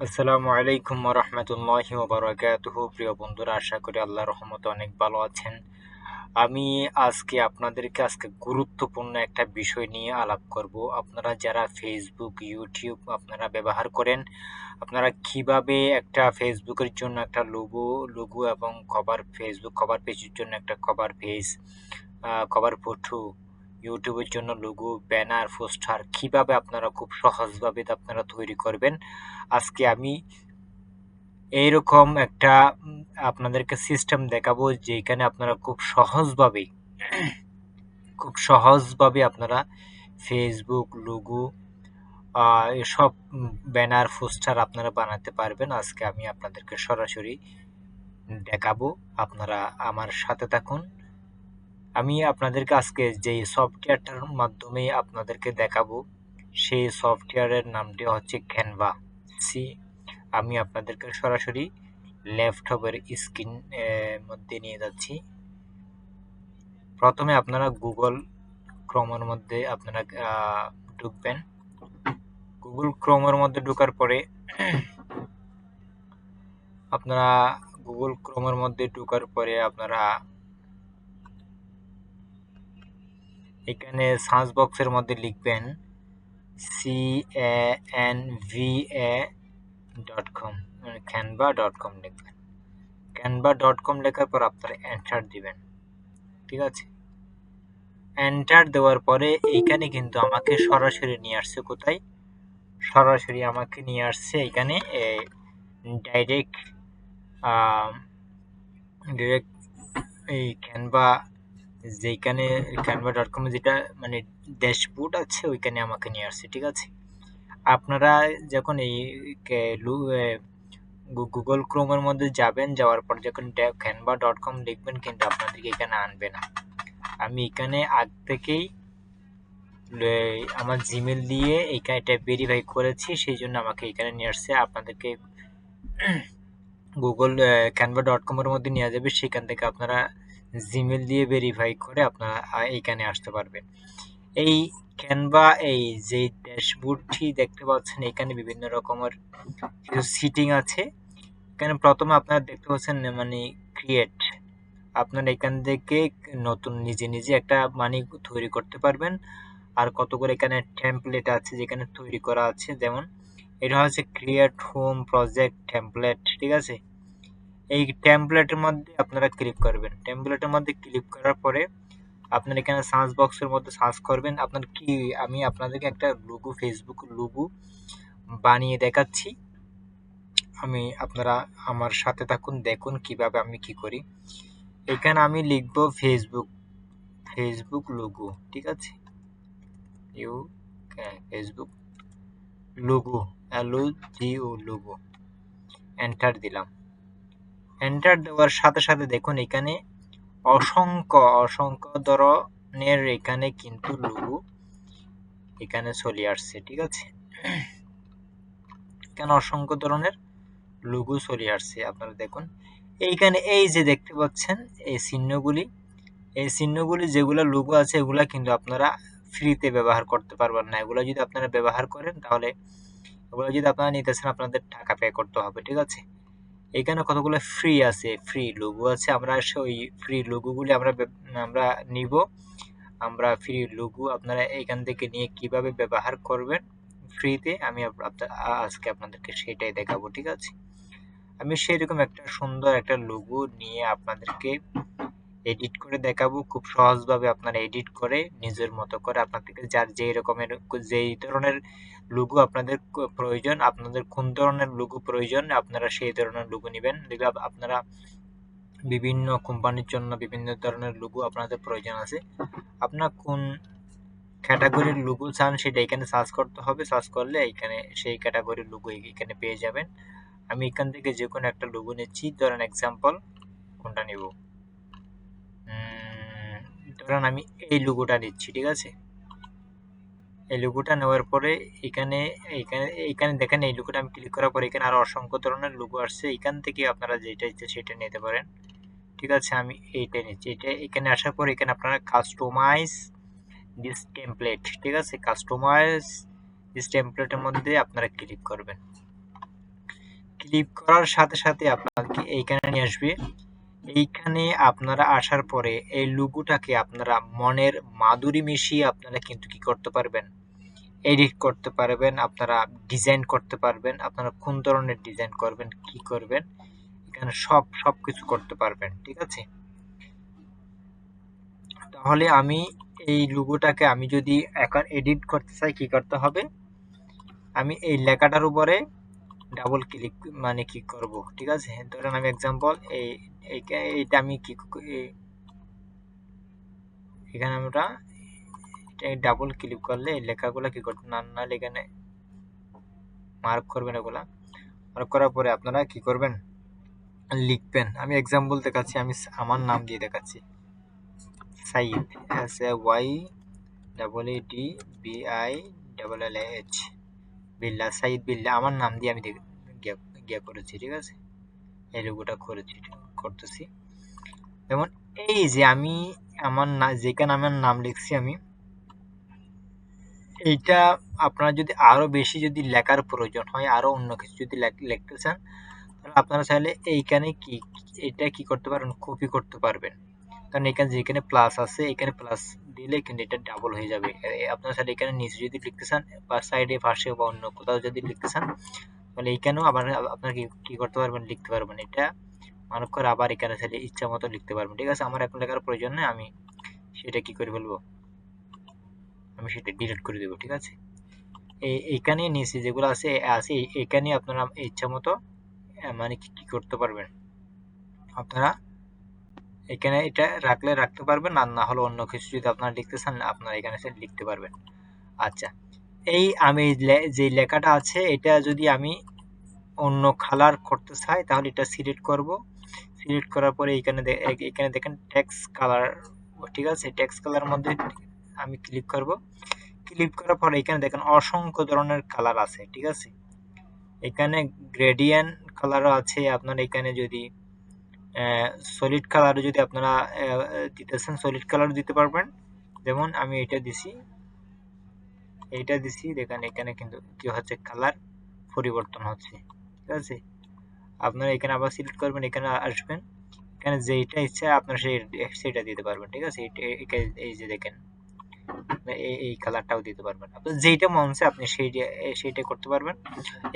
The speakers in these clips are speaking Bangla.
আসসালামু আলাইকুম ওয়া রাহমাতুল্লাহি ওয়া বারাকাতুহু। প্রিয় বন্ধুরা, আশা করি আল্লাহর রহমতে অনেক ভালো আছেন। আমি আপনাদেরকে গুরুত্বপূর্ণ একটা বিষয় নিয়ে আলাপ করব। আপনারা যারা ফেসবুক, ইউটিউব আপনারা ব্যবহার করেন, আপনারা কিভাবে একটা ফেসবুকের জন্য একটা লোগো এবং ফেসবুক কভার পেজের জন্য একটা কভার ফটো, ইউটিউবের জন্য লোগো, ব্যানার, পোস্টার কিভাবে আপনারা খুব সহজভাবে আপনারা তৈরি করবেন। আজকে আমি এইরকম একটা আপনাদেরকে সিস্টেম দেখাবো, যেখানে আপনারা খুব সহজভাবে আপনারা ফেসবুক লোগো, এসব ব্যানার পোস্টার আপনারা বানাতে পারবেন। আজকে আমি আপনাদেরকে সরাসরি দেখাবো, আপনারা আমার সাথে থাকুন। আমি আপনাদেরকে আজকে যে সফটওয়্যারটার মাধ্যমে আপনাদেরকে দেখাবো, সেই সফটওয়্যারের নামটি হচ্ছে ক্যানভা। সি আমি আপনাদেরকে সরাসরি ল্যাপটপের স্ক্রিন মধ্যে নিয়ে যাচ্ছি। প্রথমে আপনারা গুগল ক্রোমের মধ্যে আপনারা ঢুকবেন। গুগল ক্রোমের মধ্যে ঢোকার পরে আপনারা এখানে সার্চ বক্সের মধ্যে লিখবেন canva.com, canva.com লিখবেন। canva.com লেখার পর আপনারা এন্টার দিবেন। ঠিক আছে, এন্টার দেওয়ার পরে এইখানে কিন্তু আমাকে সরাসরি নিয়ে আসছে কোথায়, সরাসরি আমাকে নিয়ে আসছে এখানে ডাইরেক্ট ডিরেক্ট এই canva.com যেটা মানে ড্যাশবোর্ড আছে, ওইখানে আমাকে নিয়ে আসছে। ঠিক আছে, আপনারা যখন এই গুগল ক্রোমের মধ্যে যাবেন, যাওয়ার পর যখন canva.com লিখবেন, কিন্তু আপনাদেরকে এখানে আনবে না। আমি এখানে আগ থেকেই আমার জিমেল দিয়ে এটা ভেরিফাই করেছি, সেই জন্য আমাকে এখানে নিয়ে আসছে। আপনাদেরকে গুগল canva.com এর মধ্যে নিয়ে যাবে, সেখান থেকে আপনারা জিমেল দিয়ে ভেরিফাই করে আপনারা এইখানে আসতে পারবেন। এই ক্যানভা, এই যে ড্যাশবোর্ডটি দেখতে পাচ্ছেন, এখানে বিভিন্ন রকমের কিছু সিটিং আছে। এখানে প্রথমে আপনারা দেখতে পাচ্ছেন মানে ক্রিয়েট, আপনারা এখান থেকে নতুন নিজে একটা তৈরি করতে পারবেন। আর কত করে এখানে টেমপ্লেট আছে, যেখানে তৈরি করা আছে, যেমন এটা হচ্ছে ক্রিয়েট হোম প্রজেক্ট টেমপ্লেট। ঠিক আছে, এই টেমপ্লেটের মধ্যে আপনারা ক্লিক করবেন। টেমপ্লেটের মধ্যে ক্লিক করার পরে আপনারা এখানে সার্চ বক্সের মধ্যে সার্চ করবেন আপনার কি। আমি আপনাদেরকে একটা ফেসবুক লোগো বানিয়ে দেখাচ্ছি। আপনারা আমার সাথে থাকুন, দেখুন কিভাবে আমি কি করি। এখানে আমি লিখব ফেসবুক লোগো। ঠিক আছে, ফেসবুক লোগো, লোগো, এন্টার দিলাম। এন্টার দেওয়ার সাথে সাথে দেখুন এখানে অসংখ্য ধরনের এখানে কিন্তু লোগো এখানে চলে আসছে। ঠিক আছে, এখানে অসংখ্য ধরনের লোগো চলে আসছে। আপনারা দেখুন এইখানে এই যে দেখতে পাচ্ছেন এই চিহ্নগুলি যেগুলো লোগো আছে, এগুলা কিন্তু আপনারা ফ্রিতে ব্যবহার করতে পারবেন না। এগুলো যদি আপনারা ব্যবহার করেন, তাহলে এগুলো যদি আপনারা নিতে চান, আপনাদের টাকা পে করতে হবে। ঠিক আছে, এখানে কতগুলো ফ্রি লোগো আছে। আমরা ওই ফ্রি লোগোগুলি আমরা নিব। আমরা ফ্রি লোগো আপনারা এখান থেকে নিয়ে কিভাবে ব্যবহার করবেন ফ্রিতে, আমি আজকে আপনাদেরকে সেটাই দেখাবো। ঠিক আছে, আমি সেরকম একটা সুন্দর একটা লোগো নিয়ে আপনাদেরকে এডিট করে দেখাবো। খুব সহজভাবে আপনারা এডিট করে নিজের মতো করে আপনাদেরকে যেই ধরনের লোগো আপনাদের প্রয়োজন, আপনাদের কোন ধরনের লোগো প্রয়োজন, আপনারা সেই ধরনের লোগো নেবেন। আপনারা বিভিন্ন কোম্পানির জন্য বিভিন্ন ধরনের লোগো আপনাদের প্রয়োজন আছে। আপনার কোন ক্যাটাগরির লোগো চান, সেটা এখানে সার্চ করতে হবে। সার্চ করলে এখানে সেই ক্যাটাগরির লোগো এখানে পেয়ে যাবেন। আমি এখান থেকে যে কোনো একটা লোগো নিচ্ছি। ধরেন এক্সাম্পল কোনটা নিব, ধরেন আমি এই লোগোটা নিচ্ছি। ঠিক আছে, এই লোগোটা নেওয়ার পরে এখানে এখানে এখানে দেখেন, এই লোগোটা আমি ক্লিক করার পরে এখানে আরো অসংখ্য ধরনের লোগো আসছে। এখান থেকে আপনারা যেটা ইচ্ছে সেটা নিতে পারেন। ঠিক আছে, আমি এইটা নিচ্ছি। এটা এখানে আসার পর এখানে আপনারা কাস্টমাইজ দিস টেমপ্লেট। ঠিক আছে, কাস্টমাইজ দিস টেমপ্লেটের মধ্যে আপনারা ক্লিক করবেন। ক্লিক করার সাথে সাথে আপনাকে এইখানে নিয়ে আসবে। এইখানে আপনারা আসার পরে এই লোগোটাকে আপনারা মনের মাধুরী মিশিয়ে আপনারা কিন্তু কি করতে পারবেন, এডিট করতে পারবেন, আপনারা ডিজাইন করতে পারবেন। আপনারা কোন ধরনের ডিজাইন করবেন, কি করবেন, এখানে সবকিছু করতে পারবেন। ঠিক আছে, তাহলে আমি এই লোগোটাকে আমি যদি এখন এডিট করতে চাই, কি করতে হবে, আমি এই লেখাটার উপরে ডাবল ক্লিক মানে কি করব। ঠিক আছে, ধরেন আমি এক্সাম্পল এইটা আমি কি এখানে আমরা ডাবল ক্লিক করলে এই লেখাগুলো কি করতে না এখানে মার্ক করবেন। এগুলা মার্ক করার পরে আপনারা কি করবেন, লিখবেন। আমি এক্সাম্পল দেখাচ্ছি, আমি আমার নাম দিয়ে দেখাচ্ছি, সাইদ, SAYDBILLAH, বিল্লা, সাইদ বিল্লা, আমার নাম দিয়ে আমি গিয়া করেছি। ঠিক আছে, এই লোগোটা করতেছি। যেমন এই যে আমি আমার যেখানে আমার নাম লিখছি আমি, এইটা আপনারা যদি আরো বেশি যদি লেখার প্রয়োজন হয়, আরো অন্য কিছু যদি লিখতে চান, তাহলে আপনারা চাইলে এইখানে এটা কি করতে পারেন, কপি করতে পারবেন। কারণ এখানে যেখানে প্লাস আছে, এখানে প্লাস দিলে কিন্তু এটা ডাবল হয়ে যাবে। আপনারা চাইলে এখানে নিচে যদি লিখতে চান বা সাইডে পাশে বা অন্য কোথাও যদি লিখতে চান, তাহলে এইখানেও আবার আপনারা কি করতে পারবেন, লিখতে পারবেন। এটা মার্ক করে আবার এখানে চাইলে ইচ্ছা মতো লিখতে পারবেন। ঠিক আছে, আমার এখন লেখার প্রয়োজন নেই, আমি সেটা কি করে ফেলবো, আমি সেটা ডিলিট করে দেবো। ঠিক আছে, এইখানে নিচে যেগুলো আছে এখানে আপনারা ইচ্ছা মতো মানে কি করতে পারবেন, আপনারা এখানে এটা রাখতে পারবেন, আর না হলে অন্য কিছু যদি আপনারা লিখতে চান, আপনারা এখানে লিখতে পারবেন। আচ্ছা, এই আমি যে লেখাটা আছে, এটা যদি আমি অন্য কালার করতে চাই, তাহলে এটা সিলেক্ট করব। সিলেক্ট করার পরে এখানে দেখেন টেক্সট কালার। ঠিক আছে, টেক্সট কালার মধ্যে আমি ক্লিক করব। ক্লিক করার পরে এখানে দেখেন অসংখ্য ধরনের কালার আছে। ঠিক আছে, এখানে গ্রেডিয়েন্ট কালারও আছে। আপনারা এখানে যদি সলিড কালারও যদি আপনারা দিতেছেন, সলিড কালার দিতে পারবেন। যেমন আমি এটা দিছি, দেখেন এখানে কিন্তু কি হচ্ছে, কালার পরিবর্তন হচ্ছে। ঠিক আছে, আপনারা এখানে আবার সিলেক্ট করবেন, এখানে আসবেন, এখানে যেটা ইচ্ছা আপনারা সেটা দিতে পারবেন। ঠিক আছে, এই যে দেখেন এই কালারটাও দিতে পারবেন। আপনার যেটা মন চায় আপনি সেইটা করতে পারবেন।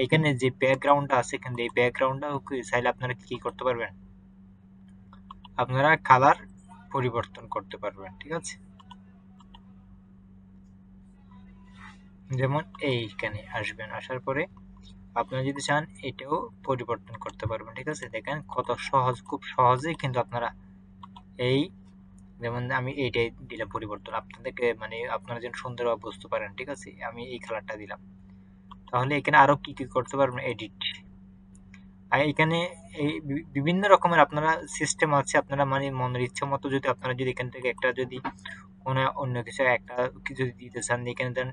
এখানে যে ব্যাকগ্রাউন্ডটা আছে, এখানে এই ব্যাকগ্রাউন্ডটাও চাইলে আপনারা কি করতে পারবেন, আপনারা কালার পরিবর্তন করতে পারবেন। ঠিক আছে, যেমন এইখানে আসবেন, আসার পরে আপনারা যদি চান এটাও পরিবর্তন করতে পারবেন। ঠিক আছে, দেখেন কত সহজ, খুব সহজেই কিন্তু আপনারা এই, যেমন আমি এইটাই দিলাম পরিবর্তন, আপনাদেরকে মানে আপনারা যেন সুন্দরভাবে বুঝতে পারেন। ঠিক আছে, আমি এই কালারটা দিলাম। তাহলে এখানে আরো কি করতে পারবেন, এডিট। আর এখানে এই বিভিন্ন রকমের আপনারা সিস্টেম আছে, আপনারা মানে মনের ইচ্ছা মতো যদি আপনারা যদি এখান থেকে একটা যদি অন্য কিছু একটা কিছু দিতে চান, এখানে ধরেন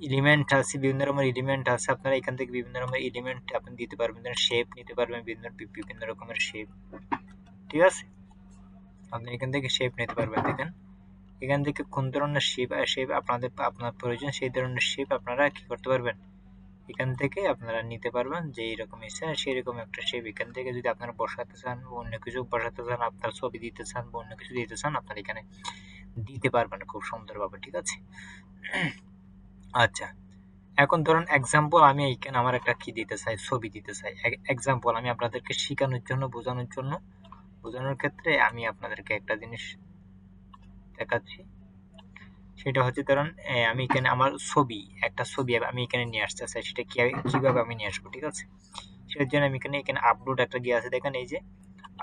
এলিমেন্ট আছে, বিভিন্ন রকমের এলিমেন্ট আছে, আপনারা এখান থেকে বিভিন্ন রকমের এলিমেন্ট আপনি দিতে পারবেন, শেপ নিতে পারবেন, বিভিন্ন রকমের শেপ। ঠিক আছে, আপনি এখান থেকে শেপ নিতে পারবেন। দেখেন এখান থেকে কোন ধরনের শেপ আপনার প্রয়োজন, সেই ধরনের শেপ আপনারা কি করতে পারবেন, এখান থেকে আপনারা নিতে পারবেন। যে এইরকম ইচ্ছা সেরকম একটা শেপ এখান থেকে যদি আপনারা বসাতে চান, অন্য কিছু বসাতে চান, আপনার ছবি দিতে চান বা অন্য কিছু দিতে চান, আপনারা এখানে দিতে পারবেন খুব সুন্দরভাবে। ঠিক আছে, আচ্ছা, এখন ধরুন এক্সাম্পল আমি এইখানে আমার একটা কি দিতে চাই, ছবি দিতে চাই। এক্সাম্পল আমি আপনাদেরকে শেখানোর জন্য, বোঝানোর ক্ষেত্রে আমি আপনাদেরকে একটা জিনিস দেখাচ্ছি। সেটা হচ্ছে ধরুন আমি এখানে আমার একটা ছবি আমি এখানে নিয়ে আসতে চাই, সেটা কিভাবে আমি নিয়ে আসবো। ঠিক আছে, সেটার জন্য আমি এখানে আপলোড একটা গিয়ে আছে, দেখেন এই যে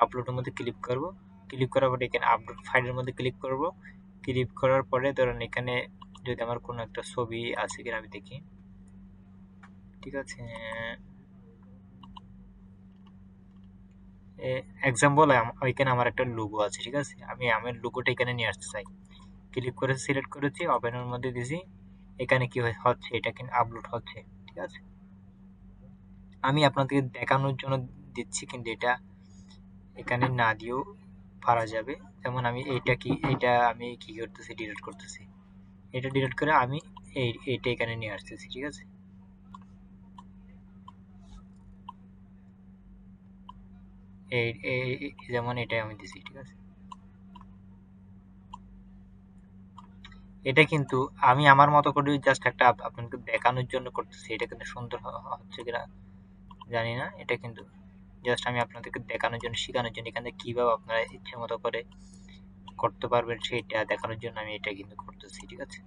আপলোডের মধ্যে ক্লিক করব। ক্লিক করার পরে এখানে আপলোড ফাইলের মধ্যে ক্লিক করব। ক্লিক করার পরে ধরুন এখানে যদি আমার কোনো একটা ছবি আছে কিনা আমি দেখি। ঠিক আছে, এক্সাম্পল এখানে আমার একটা লোগো আছে। ঠিক আছে, আমি আমার লোগোটা এখানে নিয়ে আসতে চাই। ক্লিক করে সিলেক্ট করেছি, ওপেনের মধ্যে দিছি, এখানে কি হচ্ছে, এটা কিন্তু আপলোড হচ্ছে। ঠিক আছে, আমি আপনাদেরকে দেখানোর জন্য দিচ্ছি, কিন্তু এটা এখানে না দিয়েও পারা যাবে। যেমন আমি এইটা আমি কি করতেছি, ডিলিট করতেছি। এটা ডিলিট করে আমি এইটা এখানে নিয়ে আসতেছি। ঠিক আছে, যেমন এটাই আমি দিছি, ঠিক আছে। এটা কিন্তু আমি আমার মতো করে জাস্ট একটা আপনাকে দেখানোর জন্য করতেছি। এটা কিন্তু সুন্দর হচ্ছে কিনা জানি না। এটা কিন্তু জাস্ট আমি আপনাদেরকে দেখানোর জন্য, শেখানোর জন্য, এখানে কিভাবে আপনারা ইচ্ছে মতো করে করতে পারবেন সেটা দেখানোর জন্য আমি এটা কিন্তু করতেছি, ঠিক আছে।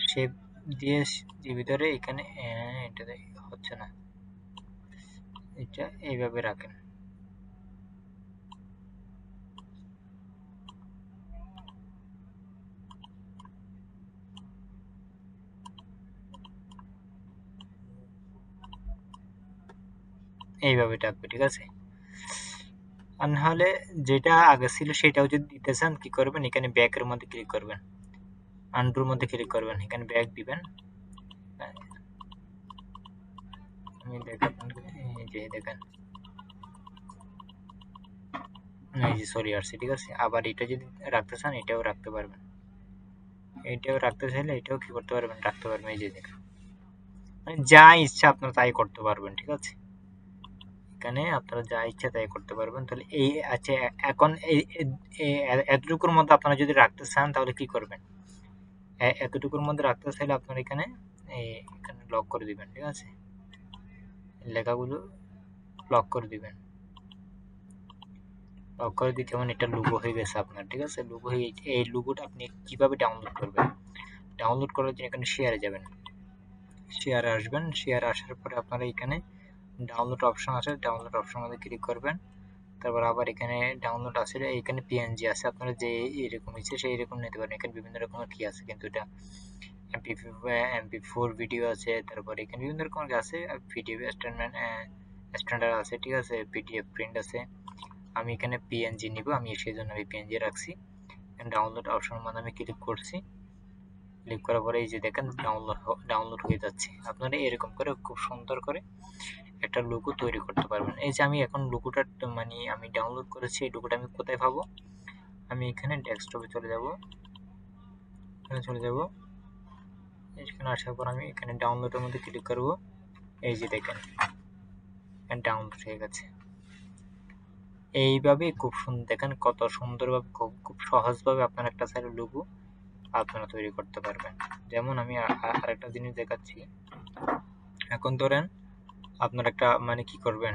শেপ দিয়ে ভিতরে এখানে এটা হচ্ছে না, এটা এইভাবে রাখেন। এইভাবে রাখবে, ঠিক আছে। আর নাহলে যেটা আগে ছিল সেটাও যদি দিতে চান কি করবেন, এখানে ব্যাকের মধ্যে ক্লিক করবেন, আন্ডুর মধ্যে ক্লিক করবেন, এখানে ব্যাক দিবেন। আমি দেখাবেন, এই যে দেখেন, এই যে সরি আসছে, ঠিক আছে। আবার এটা যদি রাখতে চান এটাও রাখতে পারবেন, এটাও রাখতে চাইলে এটাও কি করতে পারবেন, রাখতে পারবেন। এই যে দেখেন, মানে যা ইচ্ছা আপনারা তাই করতে পারবেন, ঠিক আছে। এখানে আপনারা যা ইচ্ছা তাই করতে পারবেন। তাহলে এই আচ্ছা, এখন এতটুকুর মধ্যে আপনারা যদি রাখতে চান তাহলে কি করবেন, এতটুকুর মধ্যে রাখতে চাইলে আপনারা এখানে এখানে লক করে দিবেন, ঠিক আছে। লেখাগুলো লক করে দিবেন, লক করে দিতে যেমন এটা লোগো হয়ে গেছে আপনার, ঠিক আছে। লোগো হয়ে এই লোগোটা আপনি কিভাবে ডাউনলোড করবেন, ডাউনলোড করার জন্য এখানে শেয়ারে যাবেন, শেয়ারে আসবেন, শেয়ারে আসার পরে আপনারা এখানে ডাউনলোড অপশন আছে, ডাউনলোড অপশনের মধ্যে ক্লিক করবেন। তারপর আবার এখানে ডাউনলোড আছে, এখানে পিএনজি আছে, আপনারা যে এরকম ইচ্ছে সেই রকম নিতে পারেন। এখানে বিভিন্ন রকমের কি আছে, কিন্তু এটা এমপি4 ভিডিও আছে, তারপর এখানে বিভিন্ন রকমের আছে, ভিডিও স্ট্যান্ডার্ড আছে, ঠিক আছে, পিডিএফ প্রিন্ট আছে। আমি এখানে পিএনজি নিব, আমি সেই জন্য আমি পিএনজি রাখছি। ডাউনলোড অপশনের মধ্যে আমি ক্লিক করছি, ক্লিক করার পরে এই যে দেখেন ডাউনলোড হয়ে যাচ্ছে। আপনারা এরকম করে খুব সুন্দর করে একটা লোগো তৈরি করতে পারবেন। এই যে আমি এখন লোগোটা মানে আমি ডাউনলোড করেছি, এই লোগোটা আমি কোথায় পাবো, আমি এখানে ডেস্কটপে চলে যাব, এখানে চলে যাব, এখানে আসার পর আমি এখানে ডাউনলোডের মধ্যে ক্লিক করব। এই যে দেখেন ডাউনলোড হয়ে গেছে। এইভাবে খুব সুন্দর, দেখেন কত সুন্দরভাবে, খুব সহজভাবে আপনার একটা সাইড লোগো আপনারা তৈরি করতে পারবেন। যেমন আমি আরেকটা জিনিস দেখাচ্ছি। এখন ধরেন আপনার একটা মানে কি করবেন,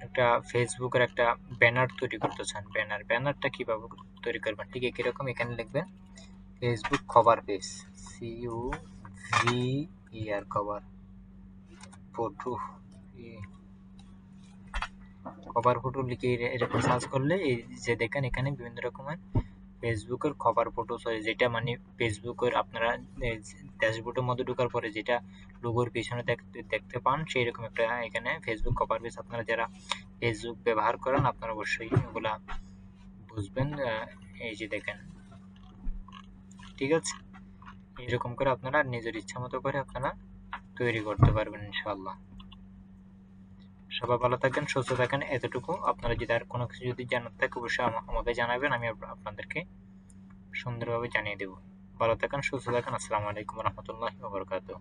একটা ফেসবুকের একটা ব্যানার তৈরি করতে চান, ব্যানারটা কিভাবে তৈরি করবেন, ঠিক একই রকম এখানে লিখবেন Facebook cover page, CUVER cover photo, cover photo লিখে এরকম সার্চ করলে এই যে দেখেন এখানে বিভিন্ন রকমের ফেসবুকের কভার ফটো, যেটা মানে ফেসবুকের আপনারা ড্যাশবোর্ডের মধ্যে ঢোকার পরে যেটা লোগোর পিছনে দেখতে পান সেই রকম একটা এখানে ফেসবুক কভার পেজ। আপনারা যারা ফেসবুক ব্যবহার করেন আপনারা অবশ্যই এগুলা বুঝবেন। এই যে দেখেন, ঠিক আছে, এরকম করে আপনারা নিজের ইচ্ছা মতো করে আপনারা তৈরি করতে পারবেন ইনশাআল্লাহ। সবাই ভালো থাকেন, সুস্থ থাকেন। এতটুকু, আপনারা যদি আর কোনো কিছু যদি জানার থাকে অবশ্যই আমাকে জানাবেন, আমি আপনাদেরকে সুন্দরভাবে জানিয়ে দেব। ভালো থাকেন, সুস্থ থাকেন। আসসালামু আলাইকুম রহমতুল্লাহি ওয়া বারাকাতুহু।